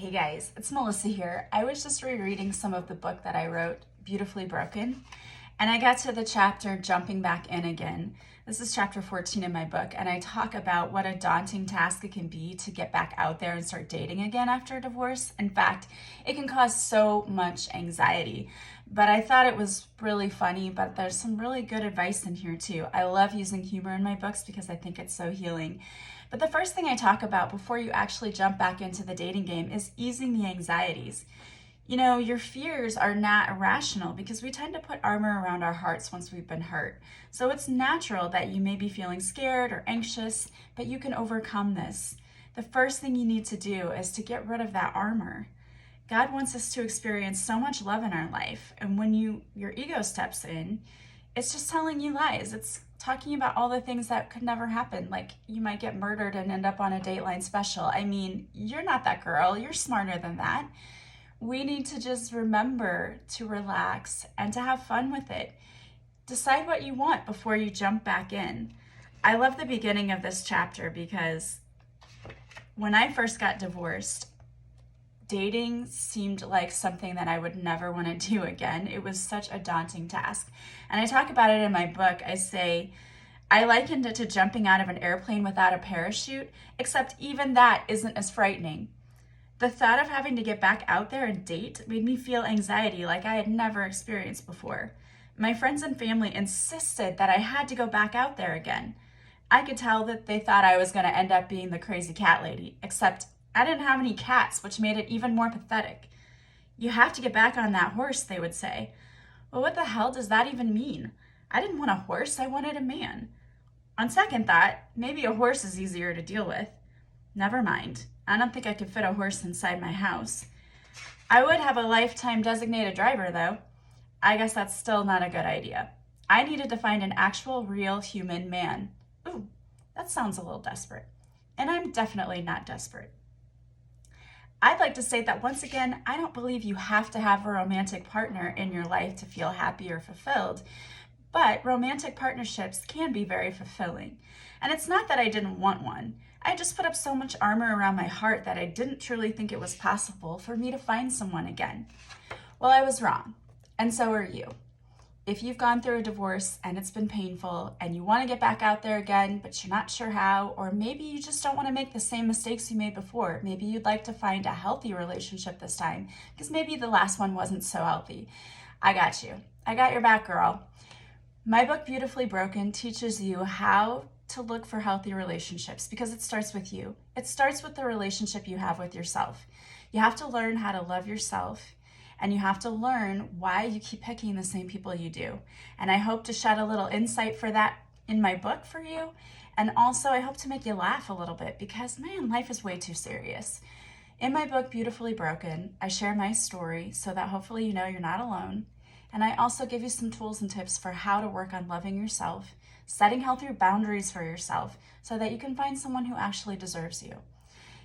Hey guys, it's Melissa here. I was just rereading some of the book that I wrote, Beautifully Broken, and I got to the chapter Jumping Back In Again. This is chapter 14 in my book, and I talk about what a daunting task it can be to get back out there and start dating again after a divorce. In fact, it can cause so much anxiety. But I thought it was really funny, but there's some really good advice in here too. I love using humor in my books because I think it's so healing. But the first thing I talk about before you actually jump back into the dating game is easing the anxieties. You know, your fears are not irrational because we tend to put armor around our hearts once we've been hurt. So it's natural that you may be feeling scared or anxious, but you can overcome this. The first thing you need to do is to get rid of that armor. God wants us to experience so much love in our life, and when your ego steps in, it's just telling you lies. It's talking about all the things that could never happen, like you might get murdered and end up on a Dateline special. I mean, you're not that girl. You're smarter than that. We need to just remember to relax and to have fun with it. Decide what you want before you jump back in. I love the beginning of this chapter because when I first got divorced, dating seemed like something that I would never want to do again. It was such a daunting task. And I talk about it in my book. I say, I likened it to jumping out of an airplane without a parachute, except even that isn't as frightening. The thought of having to get back out there and date made me feel anxiety like I had never experienced before. My friends and family insisted that I had to go back out there again. I could tell that they thought I was going to end up being the crazy cat lady, except I didn't have any cats, which made it even more pathetic. You have to get back on that horse, they would say. Well, what the hell does that even mean? I didn't want a horse, I wanted a man. On second thought, maybe a horse is easier to deal with. Never mind. I don't think I could fit a horse inside my house. I would have a lifetime designated driver, though. I guess that's still not a good idea. I needed to find an actual, real human man. Ooh, that sounds a little desperate. And I'm definitely not desperate. I'd like to state that once again, I don't believe you have to have a romantic partner in your life to feel happy or fulfilled, but romantic partnerships can be very fulfilling. And it's not that I didn't want one. I just put up so much armor around my heart that I didn't truly think it was possible for me to find someone again. Well, I was wrong, and so are you. If you've gone through a divorce and it's been painful and you want to get back out there again, but you're not sure how, or maybe you just don't want to make the same mistakes you made before. Maybe you'd like to find a healthy relationship this time because maybe the last one wasn't so healthy. I got you. I got your back, girl. My book, Beautifully Broken, teaches you how to look for healthy relationships because it starts with you. It starts with the relationship you have with yourself. You have to learn how to love yourself. And you have to learn why you keep picking the same people you do. And I hope to shed a little insight for that in my book for you. And also I hope to make you laugh a little bit because, man, life is way too serious. In my book, Beautifully Broken, I share my story so that hopefully you know you're not alone. And I also give you some tools and tips for how to work on loving yourself, setting healthy boundaries for yourself so that you can find someone who actually deserves you.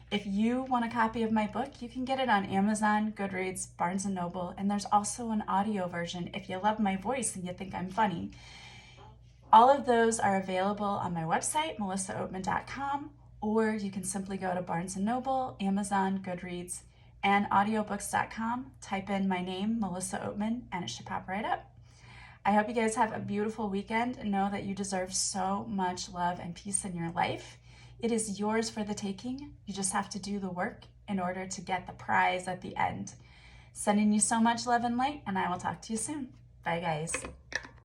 If you want a copy of my book, you can get it on Amazon, Goodreads, Barnes & Noble, and there's also an audio version if you love my voice and you think I'm funny. All of those are available on my website, melissaoatman.com, or you can simply go to Barnes & Noble, Amazon, Goodreads, and audiobooks.com, type in my name, Melissa Oatman, and it should pop right up. I hope you guys have a beautiful weekend and know that you deserve so much love and peace in your life. It is yours for the taking. You just have to do the work in order to get the prize at the end. Sending you so much love and light, and I will talk to you soon. Bye, guys.